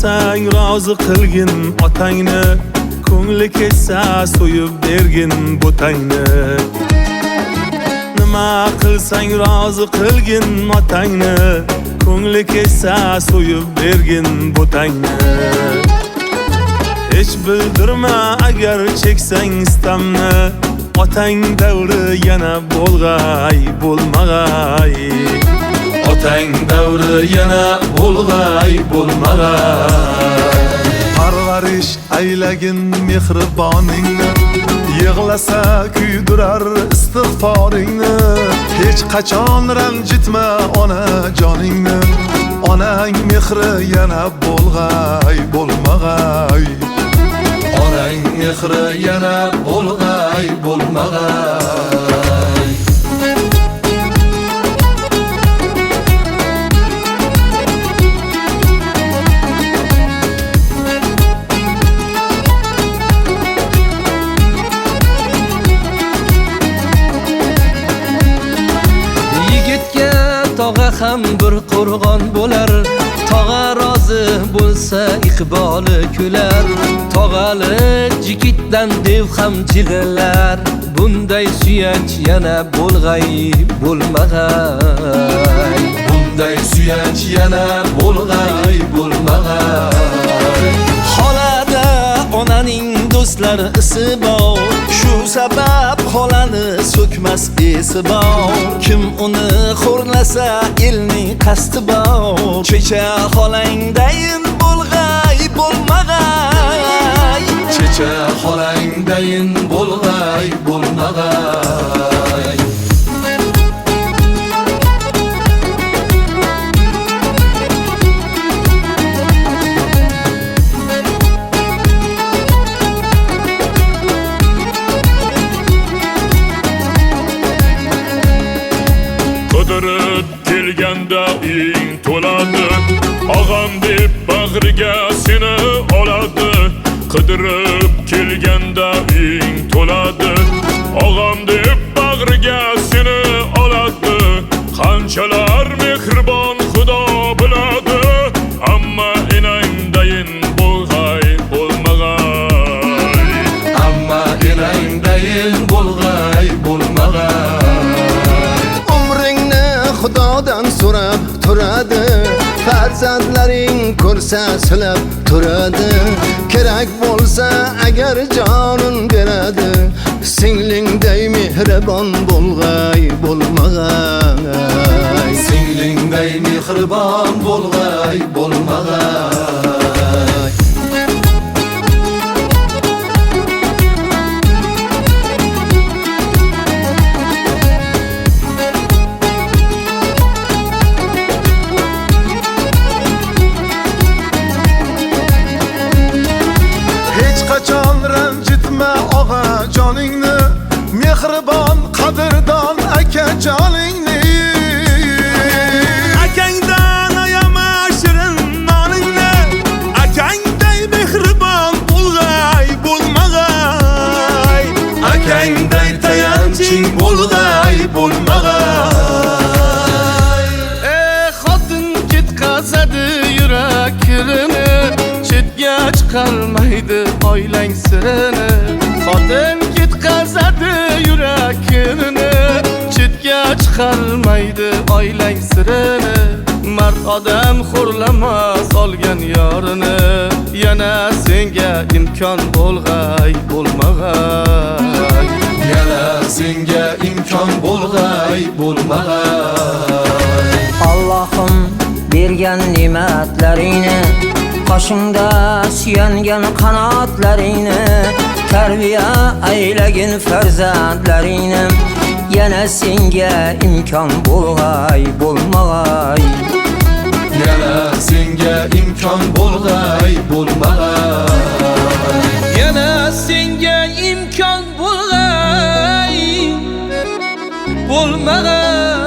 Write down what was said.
qilsang rozi qilgin otangni, ko'ngli ketsa so'yib bergin botangni. Nima qilsang rozi qilgin otangni, ko'ngli ketsa so'yib bergin botangni. Hech bildirma agar cheksang istamni, otang davri yana bo'lg'ay bo'lmag'ay. Otang davri yana bo'lg'ay bo'lmag'ay. Parvarish aylagin mehriboningni, yig'lasa kuydirar istig'foringni. Hech qachon ranjitma ona joningni, onang mehri yana bo'lg'ay bo'lmag'ay. Onang mehri yana bo'lg'ay bo'lmag'ay. Tog'a ham bir qo'rg'on bo'lar, tog'a rozi bo'lsa iqboli kular. Tog'alik jigitdan dev ham jig'lar, bunday suyanch yana bo'lg'ay bo'lmag'ay. Bunday suyanch yana bo'lg'ay bo'lmag'ay. Xolada onaning do'stlari isi bor, shu sabab xolani so'kmas esi bor. Kim uni xo'rlasa elning qasdi bor. Checha xolangdayin bo'lg'ay bo'lmag'ay. Checha xolangdayin bo'lg'ay bo'lmag'ay. Qidirib kelganda uying to'ladi, og'am deb bag'riga seni oladi. Qidirib kelganda uying to'ladi, og'am deb bag'riga seni oladi. Qanchalar mehribon Xudo biladi, ammo enangdayin bo'lg'ay bo'lmag'ay. Ammo enangdayin bo'lg'ay bo'lmag'ay. Xudodan so'rab turadi, farzandlaring ko'rsa silab turadi. Kerak bo'lsa agar jonin beradi, singlingday mehribon bo'lg'ay bo'lmag'ay. Singlingday mehribon bo'lg'ay bo'lmag'ay. Qachon ranjitma og'a joningni, mehribon qadrdon aka joningni. Akangdan ayama shirin noningni, akangday mehribon bo'lg'ay bo'lmag'ay. Akangday tayanching bo'lg'ay bo'lmag'ay. Xotin ketqazadi yurak kirini, chetga chiqarmaydi oilang sirini. Xotin ketqazadi yurakini, chetga chiqarmaydi oilang sirini. Mard odam xo'rlamas olgan yorini, yana senga imkon bo'lg'ay bo'lmag'ay. Yana senga imkon bo'lg'ay bo'lmag'ay. Allohim bergan ne'matlaringni, qoshingda suyangan qanotlaringni, tarbiya aylagin farzandlaringni. Yana senga imkon bo'lg'ay bo'lmag'ay. Yana senga imkon bo'lg'ay bo'lmag'ay. Yana senga imkon bo'lg'ay bo'lmag'ay.